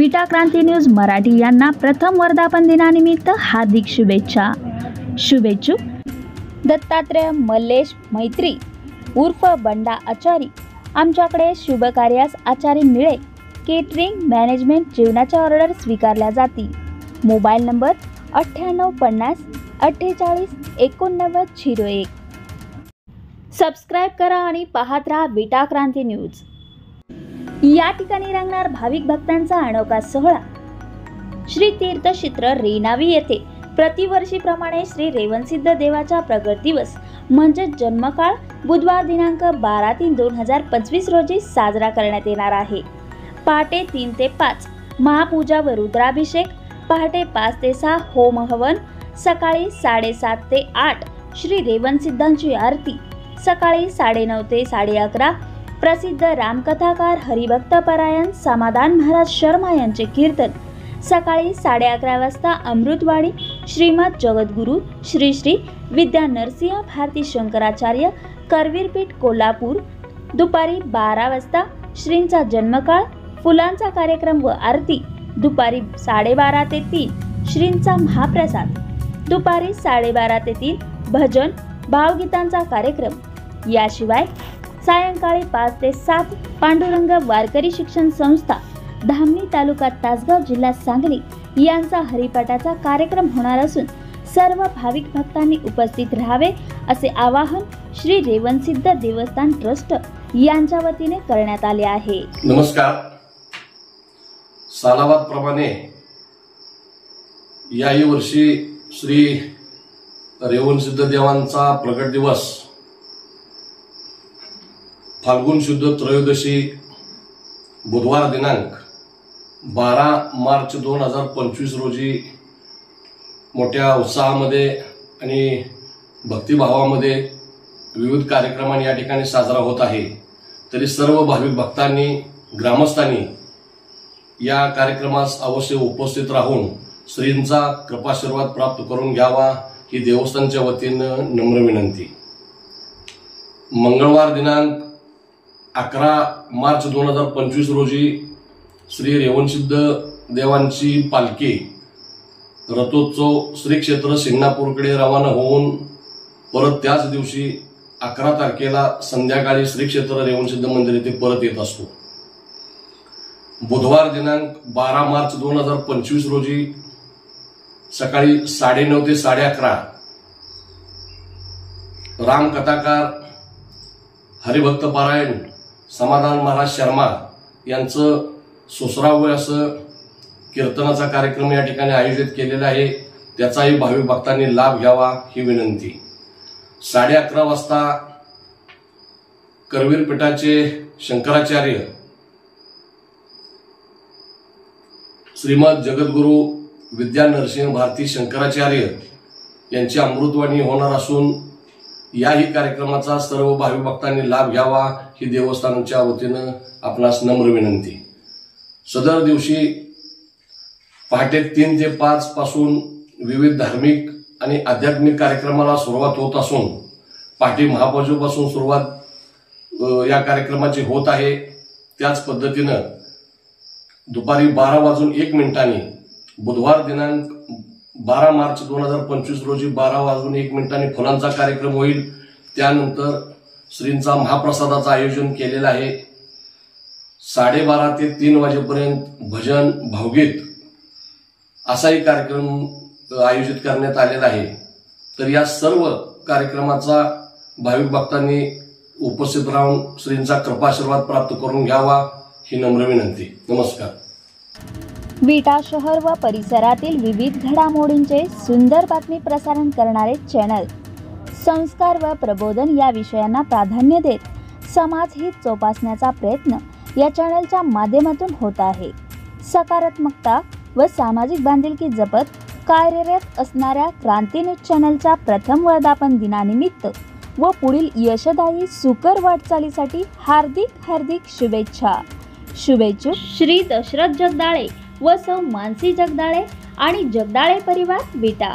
विटा क्रांती न्यूज मराठी यांना प्रथम वर्धापन दिनानिमित्त हार्दिक शुभेच्छा। शुभेच्छुक दत्तात्रय मल्लेश मैत्री उर्फ बंडा आचारी। आमच्याकडे शुभ कार्यास आचारी मिळे केटरिंग मॅनेजमेंट जेवणाच्या ऑर्डर स्वीकारल्या जातील। Mobile number 9850 48 89 01। सबस्क्राइब करा आणि पाहत राहा विटा क्रांती न्यूज। या ठिकाणी रंगणार भाविक भक्तांचा अनोखा सोहळा। श्री तीर्थक्षेत्र रेणावी येथे प्रतिवर्षीप्रमाणे श्री रेवणसिद्ध देवाचा प्रगट दिवस म्हणजे जन्मकाळ बुधवार दिनांक 12/3/2025 रोजी साजरा करण्यात येणार आहे। पहाटे 3 ते 5 महापूजा व रुद्राभिषेक, पहाटे 5 ते 6 होम हवन, सकाळी 7:30 ते 8 श्री रेवणसिद्धांची आरती, सकाळी 9:30 ते 11:30 प्रसिद्ध रामकथाकार हरिभक्त परायण समाधान महाराज शर्मा यांचे कीर्तन, सकाळी 11:30 वाजता अमृतवाणी श्रीमद जगद्गुरु श्री श्री विद्या नरसिंह भारती शंकराचार्य करवीरपीठ कोल्हापूर, दुपारी 12 वाजता श्रींचा जन्मकाळ फुलांचा कार्यक्रम व आरती, दुपारी 12:30 ते 3 श्रींचा महाप्रसाद, दुपारी 12:30 ते 3 भजन भावगीतांचा कार्यक्रम। याशिवाय सायंकाळी 5 ते 7 पांडुरंग वारकरी शिक्षण संस्था धामणी तालुका तासगाव जिल्हा सांगली यांचा हरिपाठाचा कार्यक्रम होणार असून सर्व भाविक भक्तांनी उपस्थित राहावे असे आवाहन श्री रेवणसिद्ध देवस्थान ट्रस्ट यांच्या वतीने करण्यात आले आहे। नमस्कार। सालाबाद प्रमाणे याही वर्षी श्री रेवणसिद्ध देवांचा प्रगट दिवस फाल्गुन शुद्ध त्रयोदशी बुधवार दिनांक 12 मार्च 2025 रोजी मोठ्या उत्साहामध्ये आणि भक्तिभावामध्ये विविध कार्यक्रमांनी या ठिकाणी साजरा होत आहे। तरी सर्व भाविक भक्तांनी ग्रामस्थांनी या कार्यक्रमास अवश्य उपस्थित राहून श्रींचा कृपाशीर्वाद प्राप्त करून घ्यावा ही देवस्थानच्या वतीनं नम्र विनंती। मंगळवार दिनांक 11 मार्च 2025 रोजी श्री रेवणसिद्ध देवांची पालखी रथोत्सव श्री क्षेत्र सिंगणापूरकडे रवाना होऊन परत त्याच दिवशी 11 तारखेला संध्याकाळी श्री क्षेत्र रेवणसिद्ध मंदिर येथे परत येत असतो। बुधवार दिनांक 12 मार्च 2025 रोजी सकाळी 9:30 ते 11:30 रामकथाकार हरिभक्त पारायण समाधान महाराज शर्मा यांचं 16वे असं कीर्तनाचा कार्यक्रम या ठिकाणी आयोजित केलेला आहे। त्याचाही भाविक भक्तांनी लाभ घ्यावा ही विनंती। 11:30 वाजता करवीरपीठाचे शंकराचार्य श्रीमद जगद्गुरु विद्या नरसिंह भारती शंकराचार्य यांची अमृतवाणी होणार असून याही कार्यक्रमाचा सर्व भाविक भक्तांनी लाभ घ्यावा ही देवस्थानच्या वतीनं आपणास नम्र विनंती। सदर दिवशी पहाटे 3 ते 5 पासून विविध धार्मिक आणि आध्यात्मिक कार्यक्रमाला सुरुवात होत असून पहाटे महापूजेपासून सुरुवात या कार्यक्रमाची होत आहे। त्याच पद्धतीनं दुपारी 12:01 बुधवार दिनांक 12 मार्च 2025 रोजी 12:01 फुलांचा कार्यक्रम होईल। त्यानंतर श्रींचा महाप्रसादाचं आयोजन केलेलं आहे। 12:30 ते 3 वाजेपर्यंत भजन भावगीत असाही कार्यक्रम आयोजित करण्यात आलेला आहे। तर या सर्व कार्यक्रमाचा भाविक भक्तांनी उपस्थित राहून श्रींचा कृपाशीर्वाद प्राप्त करून घ्यावा ही नम्र विनंती। नमस्कार। विटा शहर व परिसरातील विविध घडामोडींचे सुंदर बातमी प्रसारण करणारे चॅनल संस्कार व प्रबोधन या विषयांना प्राधान्य देत समाजहित जोपासण्याचा प्रयत्न या चॅनलच्या माध्यमातून होत आहे। सकारात्मकता व सामाजिक बांधिलकी जपत कार्यरत असणाऱ्या क्रांती न्यूज चॅनलच्या प्रथम वर्धापन दिनानिमित्त व पुढील यशदायी सुकर वाटचालीसाठी हार्दिक शुभेच्छा। शुभेच्छुक श्री दशरथ जगदाळे व सौ मानसी जगदाळे आणि जगदाळे परिवार विटा।